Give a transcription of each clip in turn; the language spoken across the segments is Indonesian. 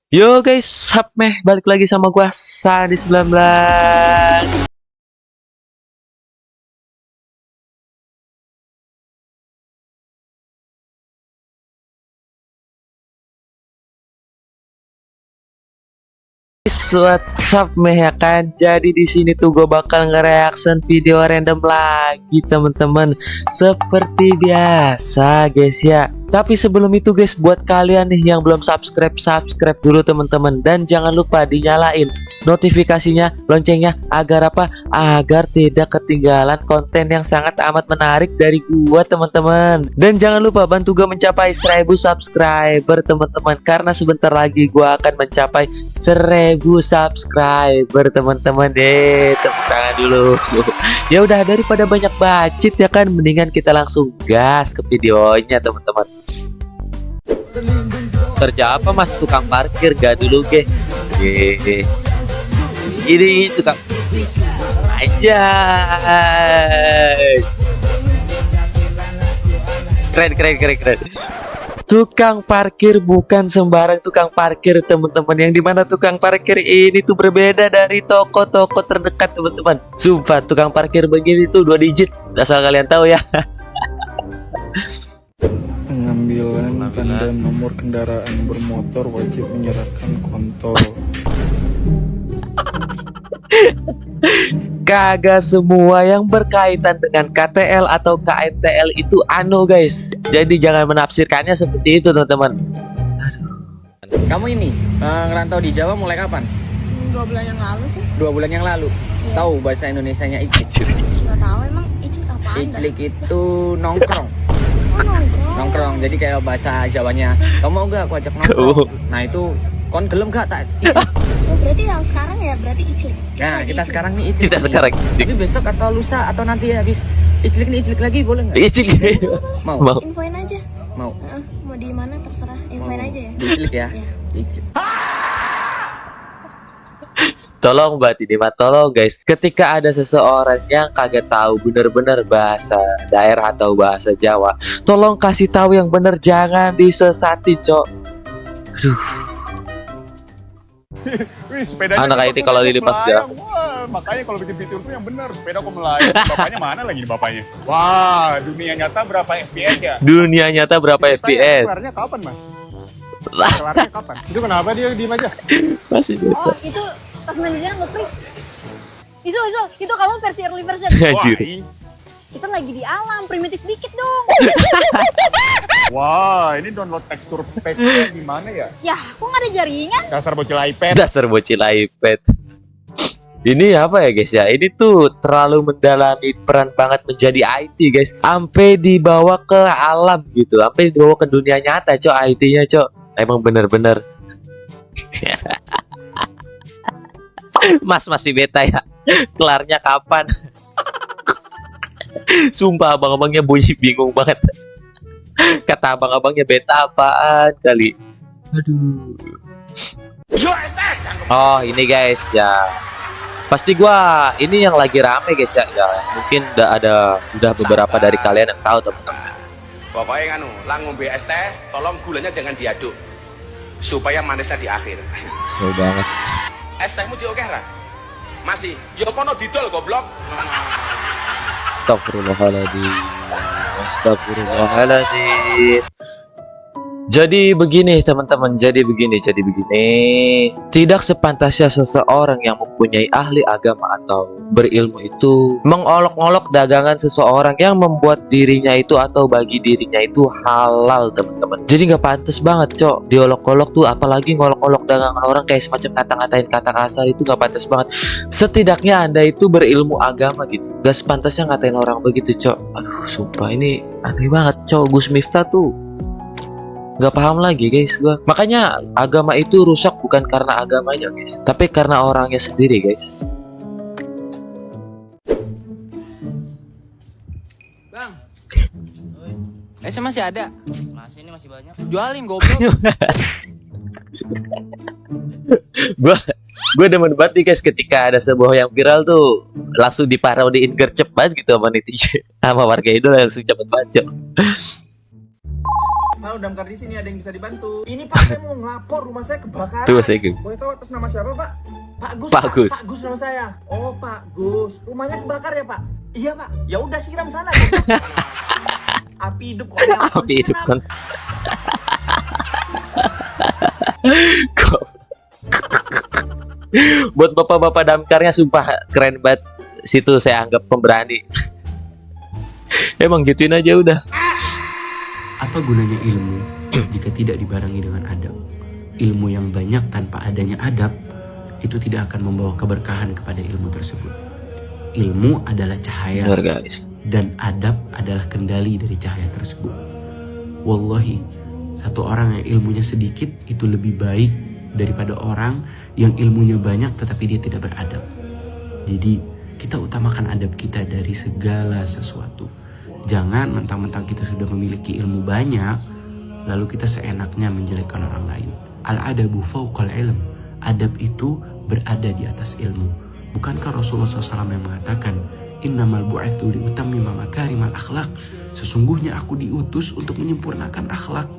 Yo guys, sup meh, balik lagi sama gua Sadi 19. What's up meh ya kan? Jadi di sini tuh gue bakal nge-reaction video random lagi teman-teman. Seperti biasa guys ya. Tapi sebelum itu guys, buat kalian nih yang belum subscribe dulu teman-teman, dan jangan lupa dinyalain notifikasinya, loncengnya, agar apa? Agar tidak ketinggalan konten yang sangat amat menarik dari gua teman-teman. Dan jangan lupa bantu gua mencapai 1000 subscriber teman-teman, karena sebentar lagi gua akan mencapai 1000 subscriber teman-teman. Deh, tepuk tangan dulu. Ya udah, daripada banyak bacot ya kan, mendingan kita langsung gas ke videonya teman-teman. Kerja apa mas? Tukang parkir gak dulu ge? Ini tukang aja. Keren. Tukang parkir bukan sembarang tukang parkir teman-teman. Yang dimana tukang parkir ini tuh berbeda dari toko-toko terdekat teman-teman. Sumpah tukang parkir begini tuh 2 digit, asal kalian tahu ya. Pengambilan tanda nomor kendaraan bermotor wajib menyerahkan kontol. Kagak semua yang berkaitan dengan KTL atau KNTL itu guys. Jadi jangan menafsirkannya seperti itu teman-teman. Kamu ini ngerantau di Jawa mulai kapan? 2 bulan yang lalu sih. 2 bulan yang lalu. Iya. Tahu bahasa Indonesianya iclik? Nggak tahu emang icik apaan. Iclik itu nongkrong. Oh, nongkrong. Nongkrong. Jadi kayak bahasa Jawanya, kamu mau gak aku ajak nongkrong? Nah itu kon gelem gak tak iclik? Oh, berarti yang sekarang ya berarti icik. Nah kita sekarang nih iclik. Kita sekarang Tapi besok atau lusa atau nanti habis iclik nih iclik lagi boleh nggak? icik. Mau? Mau. Infoin aja. Mau? Mau di mana terserah. Infoin aja ya. Di iclik ya? Iya. Di iclik. Tolong Mbak Tidima, tolong guys. Ketika ada seseorang yang kagak tahu bener-bener bahasa daerah atau bahasa Jawa, tolong kasih tahu yang bener, jangan disesati, cok. Aduh. Wih, sepedanya Anak IT kalau dilipas dia. Wah, makanya kalau bikin fitur tuh yang benar, sepeda kok melayang. Bapaknya mana lagi nih bapaknya? Wah, dunia nyata berapa FPS ya? Dunia nyata berapa FPS? Keluarnya kapan, Mas? Keluarnya kapan? Itu kenapa dia diem aja? Masih beta. Oh, itu tas manajernya nge-freeze. Itu kamu versi early version. Anjir. Kita lagi di alam, primitif dikit dong. Wah, ini download tekstur pack-nya di mana ya? Ya, kok nggak ada jaringan? Dasar bocil iPad. Dasar bocil iPad. Ini apa ya guys ya? Ini tuh terlalu mendalami peran banget menjadi IT guys. Sampai dibawa ke alam gitu, sampai dibawa ke dunia nyata, cok, IT-nya, cok. Emang bener-bener. Mas masih beta ya? Kelarnya kapan? Sumpah abang-abangnya bunyi bingung banget. Kata abang-abangnya beta apaan kali. Aduh. Oh ini guys ya. Pasti gua ini yang lagi rame guys ya. Ya mungkin udah beberapa dari kalian yang tahu teman-teman. Pokoknya nganu, lang ngombe es teh, tolong gulanya jangan diaduk supaya manisnya di akhir. Seru banget. Es tehmu sih oke ra? Masih, yo kono didol goblok. Astagfirullahaladzim. Astagfirullahaladzim. Jadi begini teman-teman, jadi begini. Tidak sepantasnya seseorang yang mempunyai ahli agama atau berilmu itu mengolok-olok dagangan seseorang yang membuat dirinya itu atau bagi dirinya itu halal teman-teman. Jadi nggak pantas banget cok diolok-olok tuh, apalagi ngolok-olok dagangan orang kayak semacam ngata-ngatain kata kasar, itu nggak pantas banget. Setidaknya Anda itu berilmu agama gitu, nggak sepantasnya ngatain orang begitu cok. Aduh sumpah ini aneh banget cok. Gus Miftah tuh nggak paham lagi guys gua. Makanya agama itu rusak bukan karena agamanya guys, tapi karena orangnya sendiri guys. Bang, esnya masih ada? Masih, ini masih banyak. Jualin goblok. Gue demen banget nih guys ketika ada sebuah yang viral tuh langsung diparodiin gercep banget gitu sama netizen, sama warga itu langsung cepet banget cok. Halo Damkar, di sini ada yang bisa dibantu. Ini Pak, saya mau ngelapor rumah saya kebakaran. Tuh, saya gitu. Boleh tahu atas nama siapa Pak? Pak Gus. Pak Gus. Pak Gus nama saya. Oh Pak Gus, rumahnya kebakar ya Pak? Iya Pak. Ya udah siram sana. Api hidup kok. Api hidup kan. Buat bapak-bapak damkarnya sumpah keren banget. Situ saya anggap pemberani. Emang gituin aja udah. Apa gunanya ilmu jika tidak dibarengi dengan adab? Ilmu yang banyak tanpa adanya adab itu tidak akan membawa keberkahan kepada ilmu tersebut. Ilmu adalah cahaya, Benar, guys. dan adab adalah kendali dari cahaya tersebut. Wallahi, satu orang yang ilmunya sedikit itu lebih baik daripada orang yang ilmunya banyak tetapi dia tidak beradab. Jadi kita utamakan adab kita dari segala sesuatu. Jangan mentang-mentang kita sudah memiliki ilmu banyak lalu kita seenaknya menjelekkan orang lain. Al-adabu fauqal ilm. Adab itu berada di atas ilmu. Bukankah Rasulullah SAW yang mengatakan, innamal bu'ithu liutammima makarimal akhlak. Sesungguhnya aku diutus untuk menyempurnakan akhlak.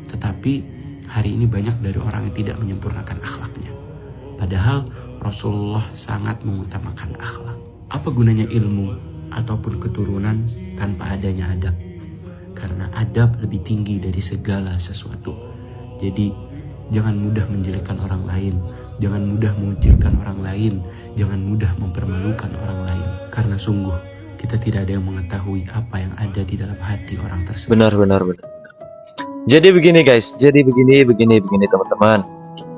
Tetapi hari ini banyak dari orang yang tidak menyempurnakan akhlaknya. Padahal Rasulullah sangat mengutamakan akhlak. Apa gunanya ilmu ataupun keturunan tanpa adanya adab? Karena adab lebih tinggi dari segala sesuatu. Jadi jangan mudah menjelekkan orang lain, jangan mudah mengucilkan orang lain, jangan mudah mempermalukan orang lain. Karena sungguh kita tidak ada yang mengetahui apa yang ada di dalam hati orang tersebut. Benar. Jadi begini guys, begini teman-teman.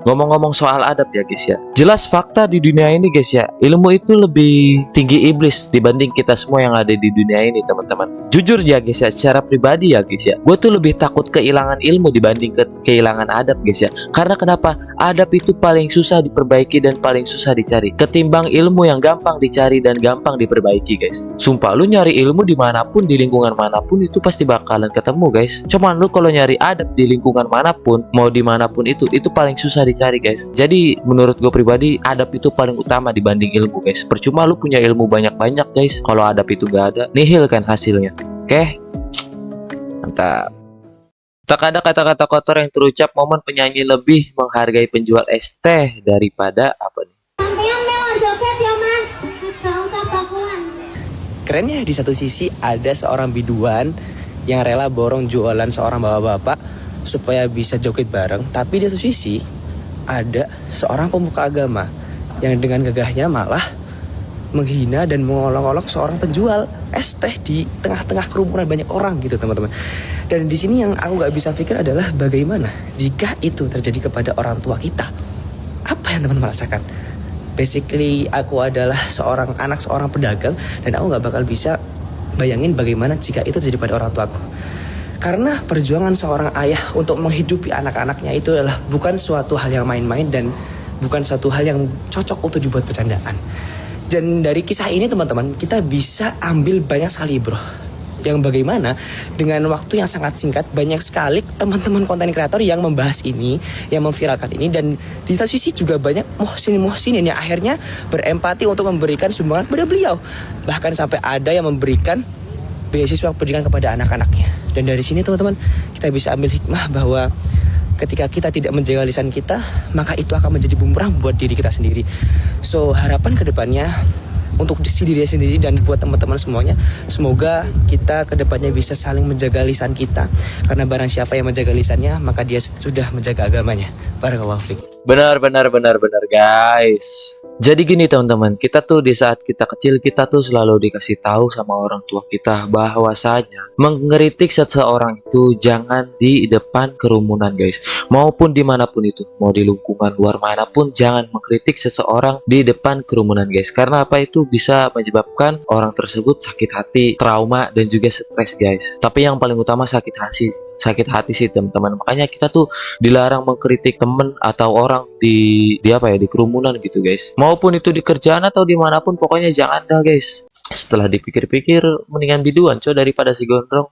Ngomong-ngomong soal adab ya guys ya, jelas fakta di dunia ini guys ya, ilmu itu lebih tinggi iblis dibanding kita semua yang ada di dunia ini teman-teman. Jujur ya guys ya, secara pribadi ya guys ya, gue tuh lebih takut kehilangan ilmu dibanding kehilangan adab guys ya. Karena kenapa? Adab itu paling susah diperbaiki dan paling susah dicari ketimbang ilmu yang gampang dicari dan gampang diperbaiki guys. Sumpah, lu nyari ilmu dimanapun, di lingkungan manapun itu pasti bakalan ketemu guys. Cuman lu kalau nyari adab di lingkungan manapun, mau dimanapun itu paling susah dicari guys. Jadi menurut gue pribadi, adab itu paling utama dibanding ilmu guys. Percuma lu punya ilmu banyak-banyak guys, kalau adab itu gak ada, nihil kan hasilnya. Oke, mantap. Tak ada kata-kata kotor yang terucap, momen penyanyi lebih menghargai penjual es teh daripada apa nih? Keren ya, di satu sisi ada seorang biduan yang rela borong jualan seorang bapak-bapak supaya bisa joget bareng. Tapi di satu sisi ada seorang pemuka agama yang dengan gagahnya malah menghina dan mengolok-olok seorang penjual es teh di tengah-tengah kerumunan banyak orang gitu teman-teman. Dan di sini yang aku nggak bisa pikir adalah bagaimana jika itu terjadi kepada orang tua kita. Apa yang teman-teman rasakan? Basically aku adalah seorang pedagang dan aku nggak bakal bisa bayangin bagaimana jika itu terjadi pada orang tuaku. Karena perjuangan seorang ayah untuk menghidupi anak-anaknya itu adalah bukan suatu hal yang main-main dan bukan suatu hal yang cocok untuk dibuat bercandaan. Dan dari kisah ini teman-teman, kita bisa ambil banyak sekali bro. Yang bagaimana dengan waktu yang sangat singkat banyak sekali teman-teman konten kreator yang membahas ini, yang memviralkan ini. Dan di satu sisi juga banyak muhsin yang akhirnya berempati untuk memberikan sumbangan kepada beliau. Bahkan sampai ada yang memberikan beasiswa pendidikan kepada anak-anaknya. Dan dari sini teman-teman, kita bisa ambil hikmah bahwa ketika kita tidak menjaga lisan kita, maka itu akan menjadi bumerang buat diri kita sendiri. So harapan kedepannya untuk diri sendiri dan buat teman-teman semuanya, semoga kita kedepannya bisa saling menjaga lisan kita. Karena barang siapa yang menjaga lisannya, maka dia sudah menjaga agamanya. Barakallahu fiik. Benar guys. Jadi gini teman-teman, kita tuh di saat kita kecil, kita tuh selalu dikasih tahu sama orang tua kita bahwasanya mengkritik seseorang itu jangan di depan kerumunan guys. Maupun dimanapun itu, mau di lingkungan luar manapun, jangan mengkritik seseorang di depan kerumunan guys. Karena apa? Itu bisa menyebabkan orang tersebut sakit hati, trauma, dan juga stres guys. Tapi yang paling utama sakit hati sih teman-teman. Makanya kita tuh dilarang mengkritik temen atau orang di kerumunan gitu guys. Maupun itu di kerjaan atau dimanapun, pokoknya jangan dah guys. Setelah dipikir-pikir, mendingan biduan coy daripada si gondrong.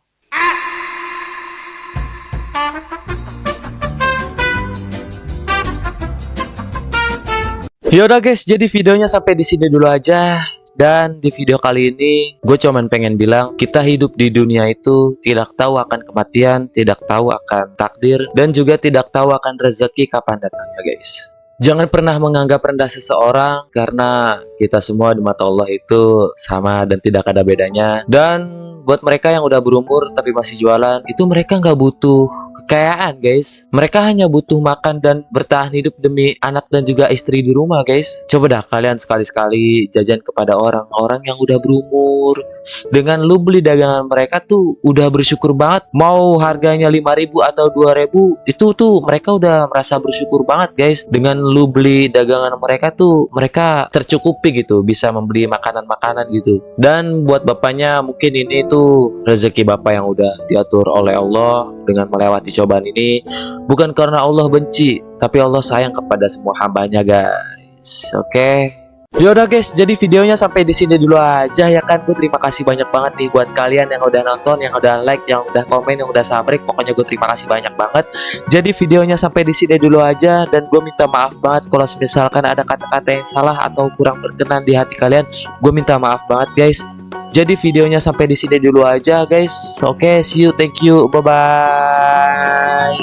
Yaudah guys, jadi videonya sampai di sini dulu aja. Dan di video kali ini gue cuman pengen bilang, kita hidup di dunia itu tidak tahu akan kematian, tidak tahu akan takdir, dan juga tidak tahu akan rezeki kapan datangnya guys. Jangan pernah menganggap rendah seseorang, karena kita semua di mata Allah itu sama dan tidak ada bedanya. Dan buat mereka yang udah berumur tapi masih jualan, itu mereka nggak butuh kekayaan guys. Mereka hanya butuh makan dan bertahan hidup demi anak dan juga istri di rumah guys. Coba dah kalian sekali-sekali jajan kepada orang-orang yang udah berumur. Dengan lu beli dagangan mereka tuh udah bersyukur banget. Mau harganya 5.000 atau 2.000, itu tuh mereka udah merasa bersyukur banget guys. Dengan lu beli dagangan mereka tuh mereka tercukupi gitu, bisa membeli makanan-makanan gitu. Dan buat bapaknya mungkin ini tuh rezeki bapak yang udah diatur oleh Allah dengan melewati cobaan ini. Bukan karena Allah benci, tapi Allah sayang kepada semua hambanya guys. Oke. Yaudah guys, jadi videonya sampai di sini dulu aja ya kan. Gue terima kasih banyak banget nih buat kalian yang udah nonton, yang udah like, yang udah komen, yang udah subscribe. Pokoknya gue terima kasih banyak banget. Jadi videonya sampai di sini dulu aja, dan gue minta maaf banget kalau misalkan ada kata-kata yang salah atau kurang berkenan di hati kalian. Gue minta maaf banget guys. Jadi videonya sampai di sini dulu aja guys. Oke, see you, thank you, bye bye.